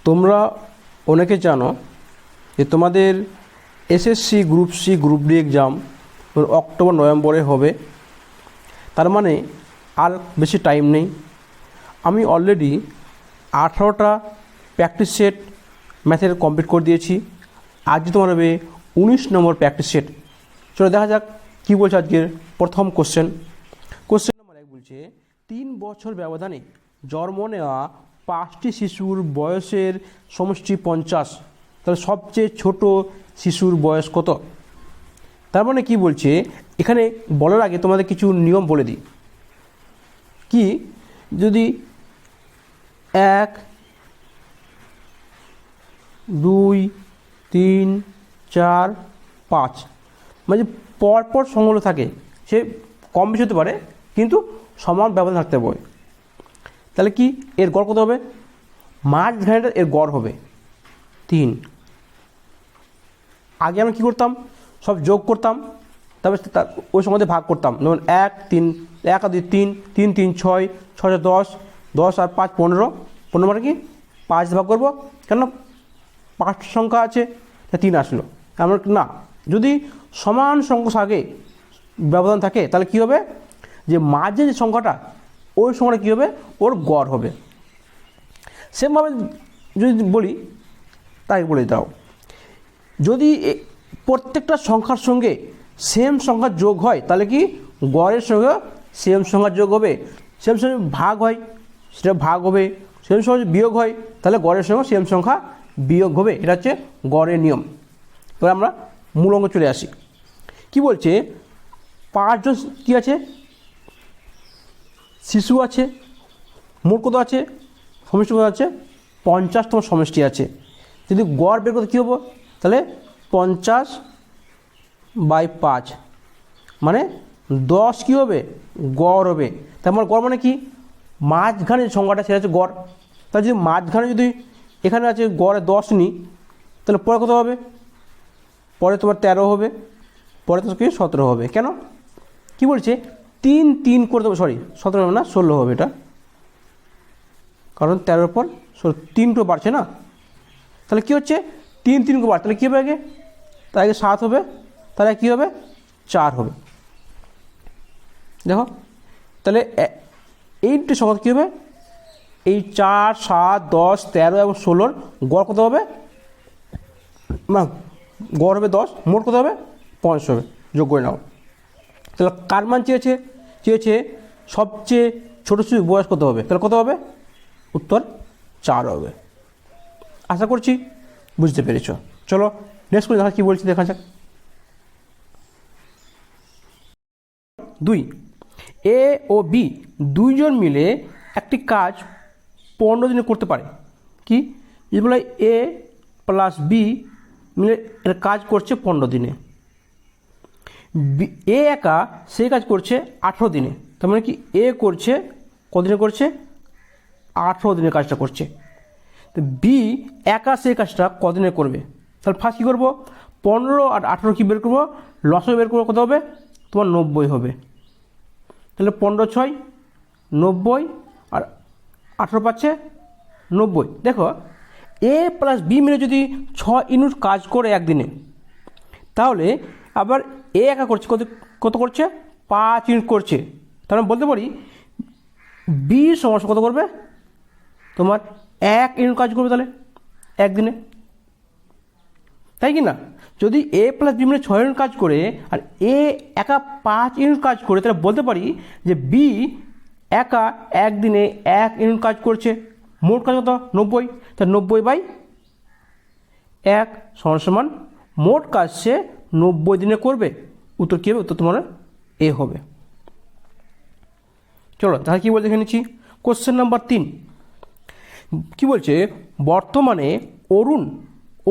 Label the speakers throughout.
Speaker 1: তোমরা অনেকে জানো যে তোমাদের SSC group C group D exam October নভেম্বরে হবে। তার মানে আর বেশি টাইম নেই। আমি অলরেডি 18টা প্র্যাকটিস সেট ম্যাথের কমপ্লিট করে দিয়েছি। আজ তোমার হবে 19 নম্বর প্র্যাকটিস সেট। চলো দেখা যাক কী বলছে আজকের প্রথম কোশ্চেন নম্বর 1 বলছে 3 বছর ব্যবধানে জন্ম নেওয়া 5টি শিশুর বয়সের সমষ্টি 50। তাহলে সবচেয়ে ছোট শিশুর বয়স কত? তার মানে কি বলছে, এখানে বলার আগে তোমাদের কিছু নিয়ম বলে দিই। কি, যদি 1 2 3 4 5 মানে পরপর সংখ্যাগুলো থাকে, সে কম বেশি হতে পারে কিন্তু সমান ব্যবধান থাকতে হবে। তাহলে কি এর গড় কত হবে? মাঝখানেটা এর গড় হবে 3। আগে আমরা কী করতাম, সব যোগ করতাম, তারপরে ওই সংখ্যা ভাগ করতাম। যেমন 1 3 1 আর 2 3 3 3 6 6 10 10 আর 5 15 15 মানে কি 5 ভাগ করবো, কেন 5 সংখ্যা আছে 3 আসলো। আমরা না, যদি সমান সংখ্যা আগে ব্যবধান থাকে তাহলে কী হবে, যে মাঝে যে সংখ্যাটা ওই সংখ্যাটা কী হবে, ওর গড় হবে। সেমভাবে যদি বলি, তাই বলে দাও, যদি প্রত্যেকটা সংখ্যার সঙ্গে সেম সংখ্যার যোগ হয় তাহলে কি গড়ের সঙ্গে সেম সংখ্যার যোগ হবে। সেম সঙ্গে ভাগ হয় সেটা ভাগ হবে, সেম সঙ্গে বিয়োগ হয় তাহলে গড়ের সঙ্গে সেম সংখ্যা বিয়োগ হবে। এটা হচ্ছে গড়ের নিয়ম। এবার আমরা মূল অঙ্কে চলে আসি। কি বলছে, 5 জন কী আছে, শিশু আছে। মোট কত আছে, সমষ্টি কত আছে, 50তম সমষ্টি আছে। যদি গড় বের করতে কী হবো, তাহলে 50/5 মানে 10 কী হবে, গড় হবে। তার মানে গড় মানে কি, মাঝখানে যে সংখ্যাটা সেটা হচ্ছে গড়। তাহলে যদি মাঝখানে যদি এখানে আছে গড়ে 10 নিই, তাহলে পরে কত হবে, পরে তোমার 13 হবে, পরে তো কি 17 হবে। কেন, কি বলছে, 3 3 করে দেবো, সরি 17 হবে না, 16 হবে এটা, কারণ 13 পর 3টো বাড়ছে না। তাহলে কী হচ্ছে, 3 3 বার, তাহলে কী হবে, আগে তার আগে 7 হবে, তাহলে কী হবে 4 হবে। দেখো তাহলে এইটা সংখ্যা কী হবে, এই 4 7 10 13 এবং 16 গড় কত হবে, না গড় হবে 10, মোট কত হবে 50 হবে। যোগ করে নাও। তাহলে কার মান চেয়েছে সবচেয়ে ছোটো শিশুর বয়স কত হবে, তাহলে কত হবে, উত্তর 4 হবে। আশা করছি বুঝতে পেরেছ। চলো নেক্সট করে দেখা কী বলছি, দেখা যাক। 2 এ ও বি দুইজন মিলে একটি কাজ 15 দিনে করতে পারে। কি, যদি বলে এ প্লাস বি মিলে এর কাজ করছে 15 দিনে, এ একা সেই কাজ করছে 18 দিনে। তার মানে কি এ করছে কদিনে করছে, 18 দিনের কাজটা করছে। তো বি একা সেই কাজটা কদিনে করবে, তাহলে ফার্স্ট কী করবো, 15 আর 18 কী বের করবো, লসও বের করবো, কত হবে তোমার 90 হবে। তাহলে 15 6 90 আর 18 পাচ্ছে 90। দেখো এ প্লাস বি মিলে যদি 6 ইউনিট কাজ করে একদিনে, তাহলে আবার এ একা করছে কত করছে, 5 ইউনিট করছে। তাহলে বলতে পারি বি সমস্যা কত করবে, তোমার 1 ইউনিট কাজ করবে তাহলে একদিনে, তাই কি না। যদি এ প্লাস বি মিলে 6 ইউনিট কাজ করে আর এ একা 5 ইউনিট কাজ করে, তাহলে বলতে পারি যে বি একা একদিনে 1 ইউনিট কাজ করছে। মোট কাজ কত 90, তাহলে 90/1 সমান মোট কাজ সে 90 দিনে করবে। উত্তর কী হবে, উত্তর তোমার এ হবে। চলো তাহলে কী বলতে দেখে নিচ্ছি। কোশ্চেন নাম্বার 3 কী বলছে, বর্তমানে অরুণ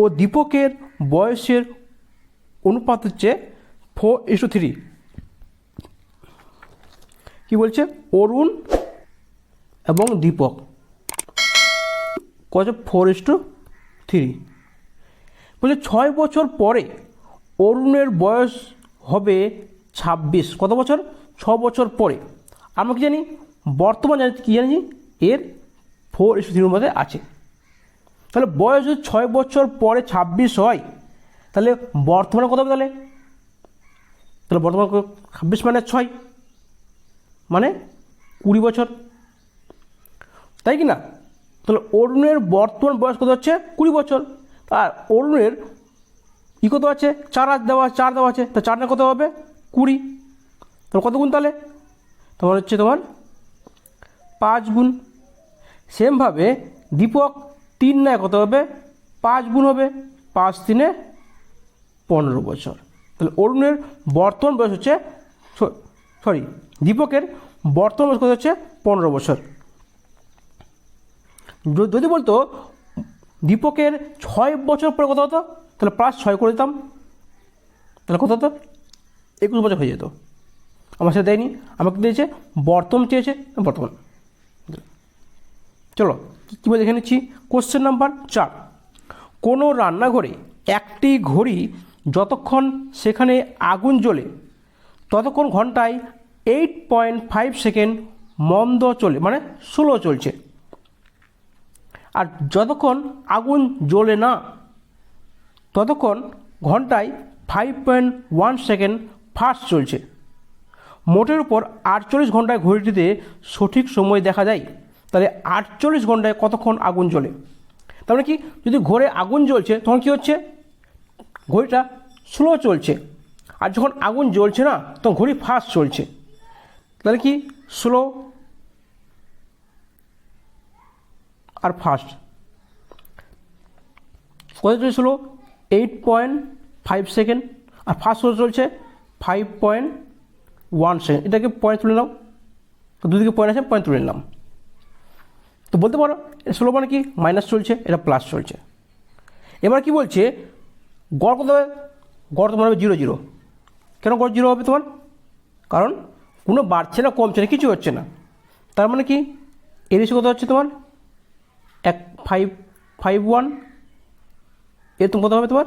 Speaker 1: ও দীপকের বয়সের অনুপাত হচ্ছে 4:3। কী বলছে, অরুণ এবং দীপক কত, 4:3। বলছে 6 বছর পরে অরুণের বয়স হবে 26। কত বছর, 6 বছর পরে। আমরা কি জানি, বর্তমান জানি, কী জানি, এর 4:3 মধ্যে আছে। তাহলে বয়স যদি 6 বছর পরে 26 হয়, তাহলে বর্তমানে কত হবে? তাহলে বর্তমানে 26 মানে 6 মানে 20 বছর, তাই কি না? তাহলে অরুণের বর্তমান বয়স কত হচ্ছে? 20 বছর। আর অরুণের কত আছে? 4 দেওয়া আছে, তা 4 না কত হবে? 20। তাহলে কত গুণ? তাহলে তোমার হচ্ছে 5 গুণ। সেমভাবে দীপক 3 না কত হবে? 5 গুণ হবে, 5 3 15 বছর। তাহলে অরুণের বর্তমান বয়স হচ্ছে, দীপকের বর্তমান বয়স কত হচ্ছে? 15 বছর। যদি বলতো দীপকের 6 বছর পরে কত হতো, তাহলে +6 করে দিতাম, তাহলে কত হতো? 21 বছর হয়ে যেত। আমার সাথে দেয়নি, আমাকে দিয়েছে বর্তমান, চেয়েছে বর্তমান। চলো কী বলে দেখে নিচ্ছি। কোশ্চেন নাম্বার 4, কোনো রান্নাঘরে একটি ঘড়ি যতক্ষণ সেখানে আগুন জ্বলে ততক্ষণ ঘন্টায় 8.5 সেকেন্ড মন্দ চলে, মানে স্লো চলছে। আর যতক্ষণ আগুন জ্বলে না ততক্ষণ ঘন্টায় 5.1 সেকেন্ড ফাস্ট চলছে। মোটের উপর 48 ঘন্টায় ঘড়িটিতে সঠিক সময় দেখা যায়। তাহলে 48 ঘন্টায় কতক্ষণ আগুন জ্বলে? তার মানে কি, যদি ঘরে আগুন জ্বলছে তখন কী হচ্ছে? ঘড়িটা স্লো চলছে। আর যখন আগুন জ্বলছে না তখন ঘড়ি ফাস্ট চলছে। তাহলে কি, স্লো আর ফাস্ট। কত চলছে? স্লো 8.5 সেকেন্ড, আর ফাস্ট চলছে 5.1 সেকেন্ড। এটাকে পয়েন্ট তুলে নাও, তো দুদিকে পয়েন্ট আছে, পয়েন্ট তুলে নিলাম। তো বলতে পারো এটা স্লো মানে কি, মাইনাস চলছে, এটা প্লাস চলছে। এবার কি বলছে, গড় কত হবে? গড় তোমার হবে 0 0। কেন গড় 0 হবে তোমার? কারণ কোনো বাড়ছে না, কমছে না, কিছু হচ্ছে না। তার মানে কি, এর বেশি কত হচ্ছে তোমার? 5.1, এর তুমি কত হবে তোমার?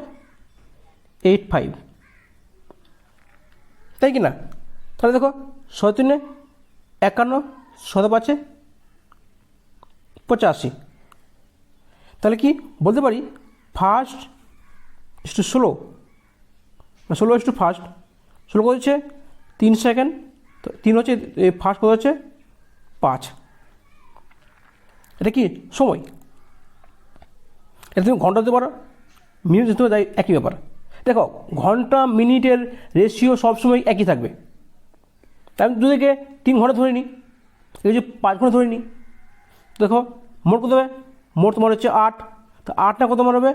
Speaker 1: 8.5, তাই কি না? তাহলে দেখো 6 3 51, 7 5 85। তাহলে কি বলতে পারি, ফাস্ট একটু স্লো, স্লো একটু ফাস্ট। স্লো কত হচ্ছে? 3 সেকেন্ড, তো 3 হচ্ছে, ফাস্ট কত হচ্ছে? 5। এটা কি সময়? এটা তুমি ঘন্টা দিতে পারো, মিনিট দিতে পারো, একই ব্যাপার। দেখো ঘন্টা মিনিটের রেশিও সবসময় একই থাকবে। তাই আমি দুদিকে 3 ঘন্টা ধরে নিই, এই যে 5 ঘন্টা ধরে নিই। দেখো মোট কত হবে? মোট তোমার হচ্ছে 8। তো 8 না কত তোমার হবে?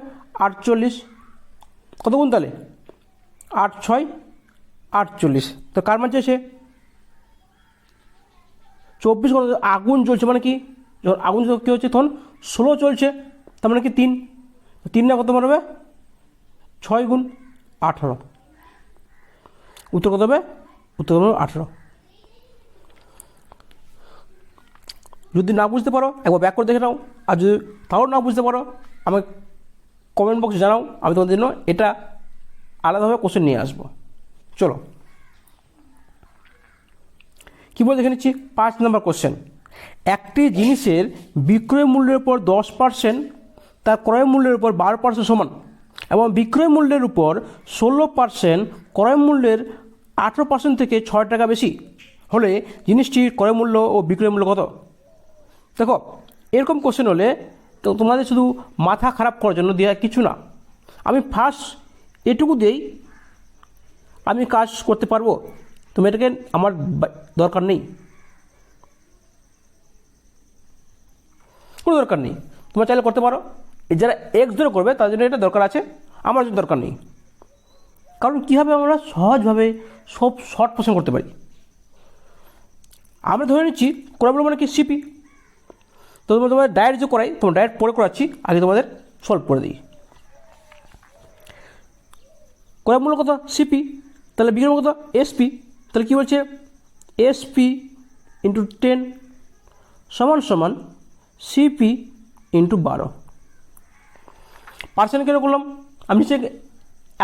Speaker 1: 48। কত গুণ তাহলে? 8 6 48। তো কার মান চেয়েছে? 24 ঘন্টা আগুন জ্বলছে, মানে কি, যখন আগুন কী হচ্ছে তখন স্লো চলছে, তার মানে কি 3। 3 না কত তোমার হবে? 6 গুণ 18। উত্তর কত হবে? উত্তর হবে 18। যদি না বুঝতে পারো একবার ব্যাক করে দেখে নাও, আর যদি তাও না বুঝতে পারো আমাকে কমেন্ট বক্সে জানাও, আমি তোমাদের জন্য এটা আলাদাভাবে কোশ্চেন নিয়ে আসবো। চলো কী বলে দেখে নিচ্ছি। 5 নম্বর কোশ্চেন, একটি জিনিসের বিক্রয় মূল্যের উপর 10% তার ক্রয় মূল্যের উপর 12% সমান, এবং বিক্রয় মূল্যের উপর 16%, ক্রয় মূল্যের 18% থেকে 6 টাকা বেশি হলে জিনিসটির ক্রয় মূল্য ও বিক্রয় মূল্য কত? দেখো এরকম কোশ্চেন হলে তো তোমাদের শুধু মাথা খারাপ করার জন্য দেওয়া কিছু না। আমি ফার্স্ট এটুকু দিয়েই আমি কাজ করতে পারবো, তুমি এটাকে আমার দরকার নেই, কোনো দরকার নেই। তোমরা চাইলে করতে পারো, যারা এক্স ধরে করবে তার জন্য এটা দরকার আছে, আমার জন্য দরকার নেই। কারণ কীভাবে আমরা সহজভাবে সব শর্ট কোশ্চেন করতে পারি। আমরা ধরে নিচ্ছি ক্রয় মানে কি, সিপি। তো তোমাদের ডায়েট যে করাই, তোমার ডায়েট পরে করাচ্ছি, আগে তোমাদের সলভ করে দিই। ক্রয় মূল্য কত? সিপি। তাহলে বিক্রয় মূল্য কত? এসপি। তাহলে কী বলছে? এসপি ইন্টু 10 সমান সমান সিপি ইন্টু 12। পার্সেন্ট কেন করলাম? আমি নিচে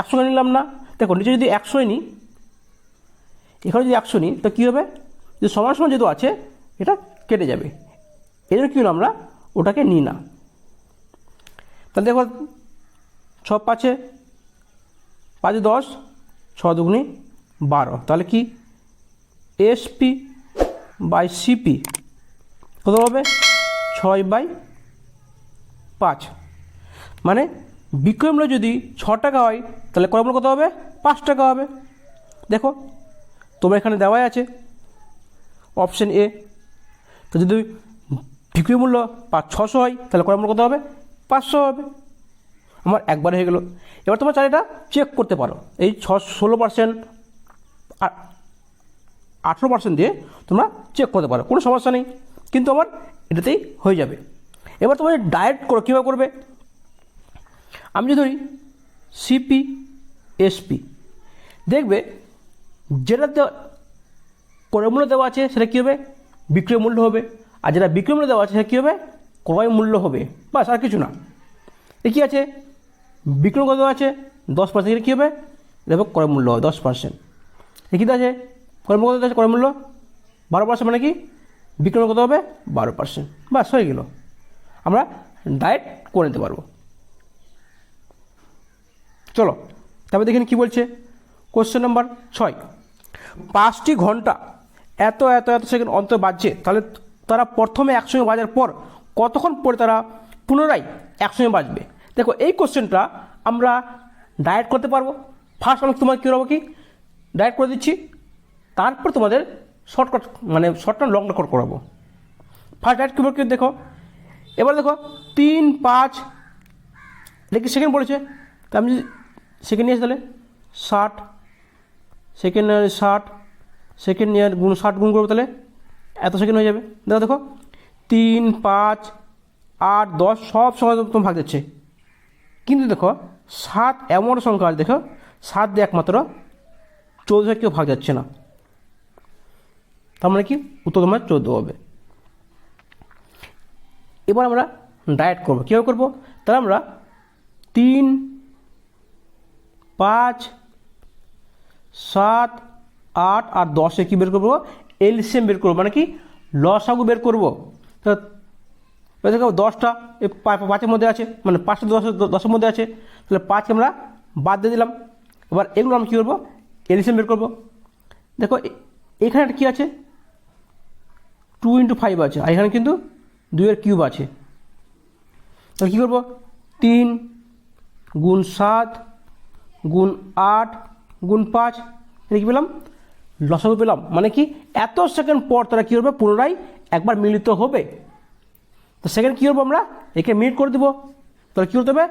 Speaker 1: 100 নিলাম না। দেখো নিচে যদি 100 নিই, এখানে যদি 100 নিই তো কী হবে? যে সমান সমান যেহেতু আছে এটা কেটে যাবে, এই জন্য কী হলো আমরা ওটাকে নিই না। তাহলে দেখো 6 5 5 10, 6 2 12, তাহলে কি এসপি বাই সিপি কত হবে 6/5, মানে বিক্রয় মূল্য যদি 6 টাকা হয় তাহলে ক্রয় মূল্য কত হবে 5 টাকা হবে। দেখো তোমার এখানে দেওয়াই আছে অপশন এ, তো যদি বিক্রয় মূল্য 600 হয় তাহলে ক্রয় মূল্য কত হবে 500 হবে। আমার একবার হয়ে গেল। এবার তোমরা চাইলে এটা চেক করতে পারো, এই 16% আর 18% দিয়ে তোমরা চেক করতে পারো, কোনো সমস্যা নেই, কিন্তু আমার এটাতেই হয়ে যাবে। এবার তোমরা ডাইরেক্ট করো, কীভাবে করবে, আমি যদি ধরি সিপি এসপি, দেখবে যেটাতে ক্রয় মূল্য দেওয়া আছে সেটা কী হবে বিক্রয় মূল্য হবে, আর যেটা বিক্রয় মূল্য দেওয়া আছে সেটা কী হবে ক্রয় মূল্য হবে, বাস আর কিছু না। এ কী আছে বিক্রয় কত আছে 10%, কী হবে দেখো ক্রয় মূল্য 10%, এ কী আছে ক্রয় মূল্য কত আছে ক্রয় মূল্য 12%, মানে কি বিক্রয় কত হবে 12%, বাস হয়ে গেল, আমরা ডাইরেক্ট করে নিতে পারবো। চলো তারপরে দেখেন কী বলছে, কোশ্চেন নাম্বার 6, 5টি ঘন্টা এত এত এত সেকেন্ড অন্তর বাজছে, তাহলে তারা প্রথমে একসঙ্গে বাজার পর কতক্ষণ পরে তারা পুনরায় একসঙ্গে বাজবে। দেখো এই কোশ্চেনটা আমরা ডাইরেক্ট করতে পারবো। ফার্স্ট আমি তোমাকে কী করবো কি ডাইরেক্ট করে দিচ্ছি, তারপর তোমাদের শর্টকাট মানে শর্ট টার্ম লং রেকর্ড করাবো। ফার্স্ট ডাইরেক্ট কীভাবে কি দেখো, এবার দেখো 3 5 দেখি সেকেন্ড পড়েছে, তা আমি যদি সেকেন্ড নিয়ে আসি তাহলে 60, সেকেন্ড 60, সেকেন্ড নিয়ে 60 গুণ করবো তাহলে এত সেকেন্ড হয়ে যাবে। দেখো দেখো 3 5 8 10 সব সময় তোমার ভাগ যাচ্ছে, কিন্তু দেখো 7 এমন সংখ্যা আছে, দেখো 7 দিয়ে একমাত্র 14 কেউ ভাগ যাচ্ছে না, তার মানে কি উত্তর তোমার 14 হবে। এবার আমরা ডাইরেক্ট করবো, কীভাবে করবো, তাহলে আমরা 3 5 7 8 আর 10 কী বের করবো এলসিএম বের করবো, মানে কি লসাগু বের করবো। তো দেখো 10টা 5-এর মধ্যে আছে, মানে 5টা 10-এর মধ্যে আছে, তাহলে 5 আমরা বাদ দিয়ে দিলাম। এবার এগুলো আমরা কী করবো এলসিএম বের করবো। দেখো এখানে কী আছে 2 × 5 আছে, আর এখানে কিন্তু 2-এর কিউব আছে, তাহলে কী করবো 3 × 7 × 8 × 5, এটা কী পেলাম লসাগু পেলাম, মানে কি এত সেকেন্ড পর তারা কী করবে পুনরায় একবার মিলিত হবে। তো সেকেন্ড কী করবো আমরা একে মিনিট করে দেবো, তাহলে কী করতে হবে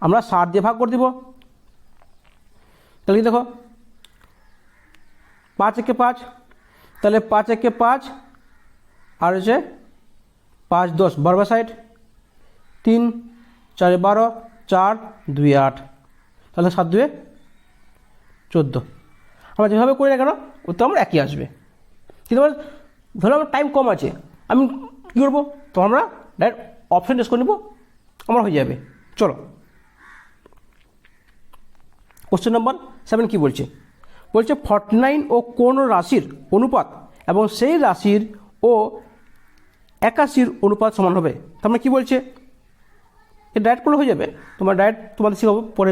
Speaker 1: আমরা 60 দিয়ে ভাগ করে দেবো, তাহলে কি দেখো 5 × 5, তাহলে 5 × 5 আর হচ্ছে 5 10 12 60, 3 4 12 4 2 8, তাহলে 7 2 14। আমরা যেভাবে করি না কেন উত্তর আমরা একই আসবে, কিন্তু ধরো আমার টাইম কম আছে, আমি কী করবো তো আমরা ডাইরেক্ট অপশন ইউজ করে নেবো, আমার হয়ে যাবে। চলো কোশ্চেন নাম্বার 7 কী বলছে, বলছে 49 ও কোন রাশির অনুপাত এবং সেই রাশির ও 81 অনুপাত সমান হবে। তার মানে কী বলছে এটা ডাইরেক্ট করলে হয়ে যাবে, তোমার ডাইরেক্ট তোমাদের শেখাবো, পরে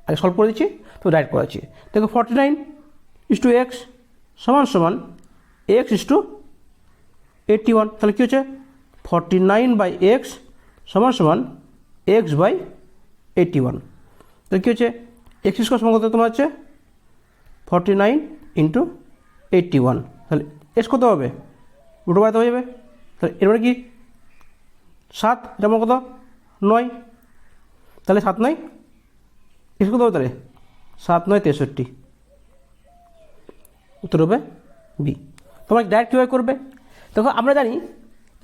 Speaker 1: আগে সলভ করে দিচ্ছি, তো ডাইরেক্ট করাচ্ছি। দেখো 49 = x সমান x = 81, তাহলে কী হচ্ছে 49/x সমান x/81, তাহলে কী হচ্ছে x² সমান কত তোমার হচ্ছে 49 × 81, তাহলে x কত হবে রুট বাড়াতে হয়ে যাবে, তাহলে এর মানে কি 7, যেমন কত 9, তাহলে 7 9 x কত হবে তাহলে 7 9 63, উত্তর হবে বি। তোমরা ডাইরেক্ট কীভাবে করবে, দেখো আমরা জানি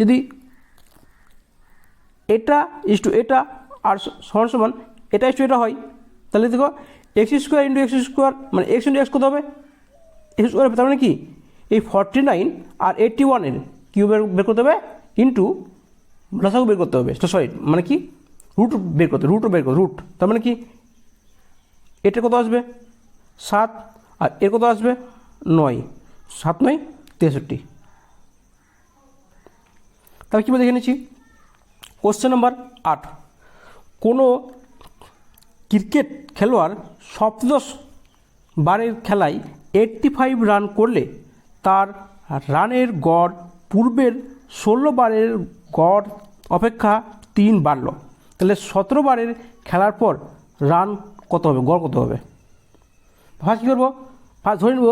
Speaker 1: যদি এটা ইস টু এটা আর সমান এটা ইস টু এটা হয়, তাহলে দেখো x² × x² মানে x × x কত হবে x², তার মানে কি এই 49 আর 81-এর কিউব বের করতে হবে ইন্টু লসাগু বের করতে হবে, সরি মানে কি রুট বের করতে রুট, তার মানে কি এটা কত আসবে 7 আর এর কত আসবে 9, 7 9 63। তাহলে কীভাবে দেখে নিচ্ছি কোশ্চেন নাম্বার 8, কোনো ক্রিকেট খেলোয়াড় সপ্তদশ বারের খেলায় 85 রান করলে তার রানের গড় পূর্বের 16 বারের গড় অপেক্ষা 3 বাড়ল। তাহলে 17 বারের খেলার পর রান কত হবে, গড় কত হবে? ফার্স্ট কী করবো, ফার্স্ট ধরে নেব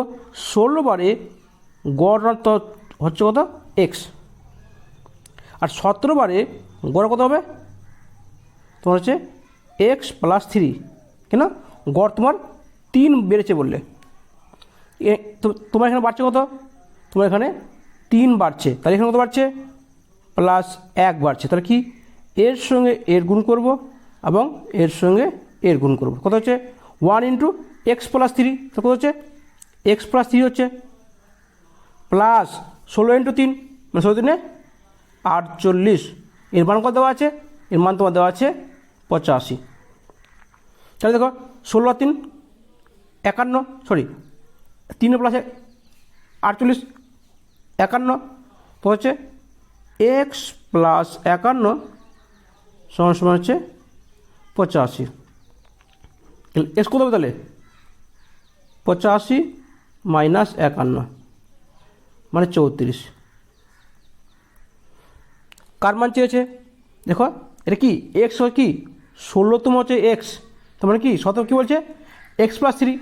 Speaker 1: 16 বারে গড় রান তো হচ্ছে কত, এক্স, আর 17 বারে গড় কত হবে তোমার হচ্ছে এক্স প্লাস 3। কেন, গড় তোমার 3 বেড়েছে বললে, তোমার এখানে বাড়ছে কত, তোমার এখানে 3 বাড়ছে, তাহলে এখানে কত বাড়ছে, প্লাস 1 বাড়ছে। তাহলে কি, এর সঙ্গে এর গুণ করব এবং এর সঙ্গে এর গুণ করব, কত হচ্ছে 1 ইন্টু এক্স প্লাস 3, তো কত হচ্ছে এক্স প্লাস 3 হচ্ছে, প্লাস 16 ইন্টু 3 মানে 16 দিনে 48, এর মান কত দেওয়া আছে, এর মান তোমার দেওয়া আছে 85। তাহলে দেখো 16 3 51, সরি 3 প্লাস 48 51, তো হচ্ছে এক্স প্লাস 51 সমান সমান হচ্ছে 85। এক্স কত হবে তাহলে, 85 মাইনাস 51 মানে 34। কার মান চেয়েছে দেখো, এটা কি এক্স হয়, কি 16তম হচ্ছে এক্স, তার মানে কি 17 কী বলছে এক্স প্লাস 3,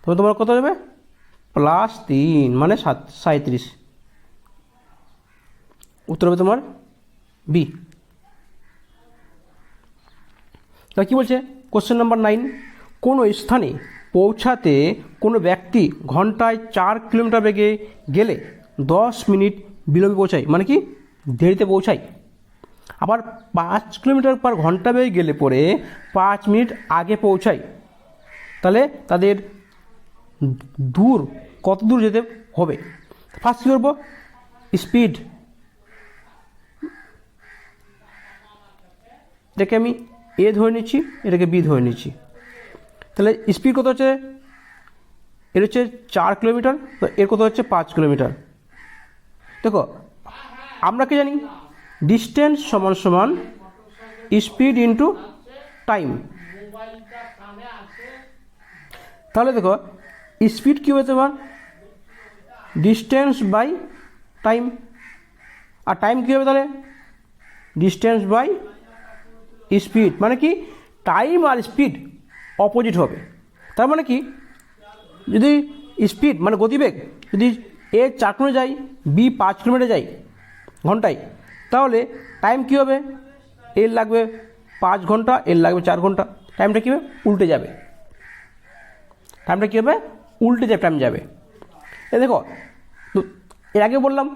Speaker 1: তবে তোমার কত যাবে প্লাস 3 মানে 37। উত্তর হবে তোমার বি। তা কী বলছে কোশ্চেন নাম্বার 9, কোনো স্থানে পৌঁছাতে কোনো ব্যক্তি ঘন্টায় 4 কিলোমিটার বেগে গেলে 10 মিনিট বিলম্বে পৌঁছায়, মানে কি দেরিতে পৌঁছায়। আবার 5 কিলোমিটার পার ঘন্টা বেগে গেলে পরে 5 মিনিট আগে পৌঁছায়। তাহলে তাদের দূর কত দূর যেতে হবে? ফার্স্ট কী করবো, স্পিড, এটাকে আমি এ ধরে নিচ্ছি, এটাকে বি ধরে নিচ্ছি। তাহলে স্পিড কত হচ্ছে, এর হচ্ছে 4 কিলোমিটার, তো এর কত হচ্ছে 5 কিলোমিটার। দেখো আমরা কি জানি, ডিস্টেন্স সমান সমান স্পিড ইন্টু টাইম। তাহলে দেখো স্পিড কী হবে তোমার ডিস্টেন্স বাই টাইম, আর টাইম কী হবে তাহলে ডিস্টেন্স বাই স্পিড, মানে কি টাইম আর স্পিড অপোজিট হবে। তার মানে কি, যদি স্পিড মানে গতিবেগ যদি এ 4 কিলোমিটার যায়, বি 5 কিলোমিটার যায় ঘন্টায়, তাহলে টাইম কী হবে, এর লাগবে 5 ঘন্টা, এর লাগবে 4 ঘন্টা, টাইমটা কী হবে উল্টে যাবে, টাইমটা কী হবে উল্টে যাবে, টাইম যাবে। এ দেখো এর আগে বললাম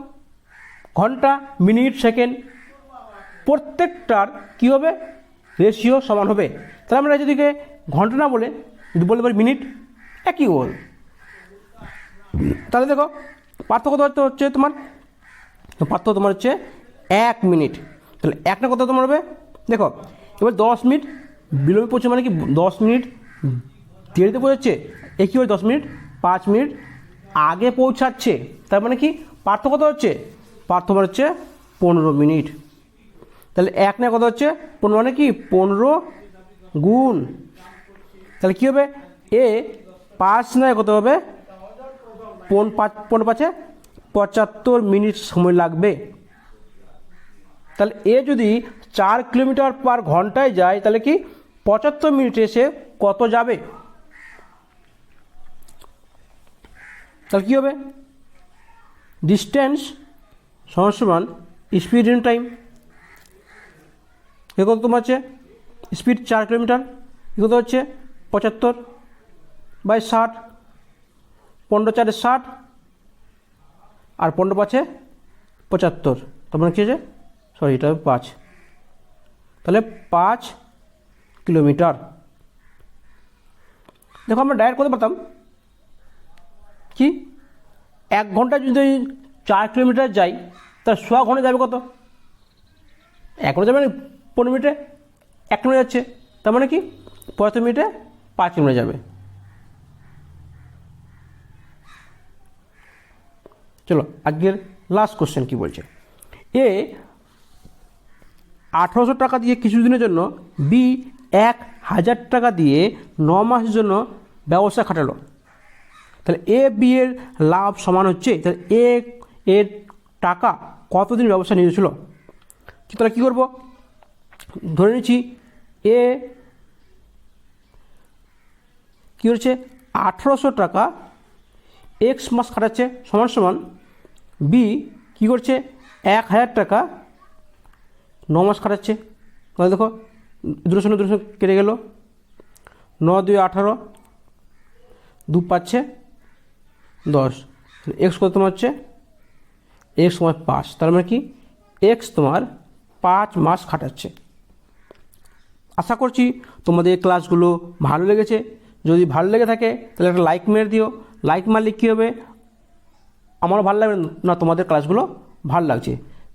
Speaker 1: ঘন্টা মিনিট সেকেন্ড প্রত্যেকটার কী হবে রেশিও সমান হবে। তাহলে আমরা যদি ঘন্টা না বলে যদি বলতে পারি মিনিট, একই বল। তাহলে দেখো পার্থক্য হচ্ছে তোমার, পার্থক্য তোমার হচ্ছে 1 মিনিট। তাহলে একটা কত তোমার হবে, দেখো এবার 10 মিনিট বিলম্বে পৌঁছে, মানে কি 10 মিনিট দেরিতে পৌঁছাচ্ছে, একই হয় 10 মিনিট 5 মিনিট আগে পৌঁছাচ্ছে, তার মানে কি পার্থক্য কত হচ্ছে, পার্থক্য হচ্ছে 15 মিনিট। তাহলে 1 না কত হচ্ছে 15, মানে কি 15 গুণ, তাহলে কী হবে এ 5 নয় কত হবে 15 75 মিনিট সময় লাগবে। তাহলে এ যদি 4 কিলোমিটার পার ঘন্টায় যায়, তাহলে কি 75 মিনিটে এসে কত যাবে, তাহলে কী হবে ডিস্টেন্স সমান সমান স্পিড ইন টাইম। এ কত তোমার হচ্ছে স্পিড 4 কিলোমিটার, এ কত হচ্ছে 75 বাই 60, 15 4 60 আর 15 5 75, তার মানে কী আছে সরি এটা 5, তাহলে 5 কিলোমিটার। দেখো আমরা ডাইরেক্ট করতে পারতাম কি 1 ঘন্টা যদি 4 কিলোমিটার যাই, তার 100 ঘন্টা যাবে কত, 1 ঘন্টা যাবে না 15 মিনিটে 1 কিলোমিটার যাচ্ছে, তার মানে কি 75 মিনিটে 5 কিলোমিটার যাবে। চলো আজকের লাস্ট কোশ্চেন কি বলছে, এ 1800 টাকা দিয়ে কিছুদিনের জন্য বি 1000 টাকা দিয়ে 9 মাসের জন্য ব্যবসা খাটালো, তাহলে এ বি এর লাভ সমান হচ্ছে, তাহলে এ এর টাকা কতদিন ব্যবসা নিয়েছিল। তাহলে কী করবো, ধরে নিচ্ছি এ কী হচ্ছে 1800 টাকা এক্স মাস খাটাচ্ছে সমান সমান বি কী করছে 1000 টাকা 9 মাস খাটাচ্ছে। তাহলে দেখো দুটো শূন্য কেটে গেল, 9 2 18, 2 5 10, এক্স কত তোমার হচ্ছে এক্স তোমার 5, তার মানে কি এক্স তোমার 5 মাস খাটাচ্ছে। আশা করছি তোমাদের এই ক্লাসগুলো ভালো লেগেছে। যদি ভালো লেগে থাকে তাহলে একটা লাইক মেরে দিও। লাইক মারলে কী হবে, আমারও ভালো লাগবে না, তোমাদের ক্লাসগুলো ভালো লাগছে।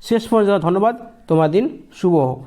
Speaker 1: শেষ পর্যন্ত ধন্যবাদ, তোমার দিন শুভ হোক।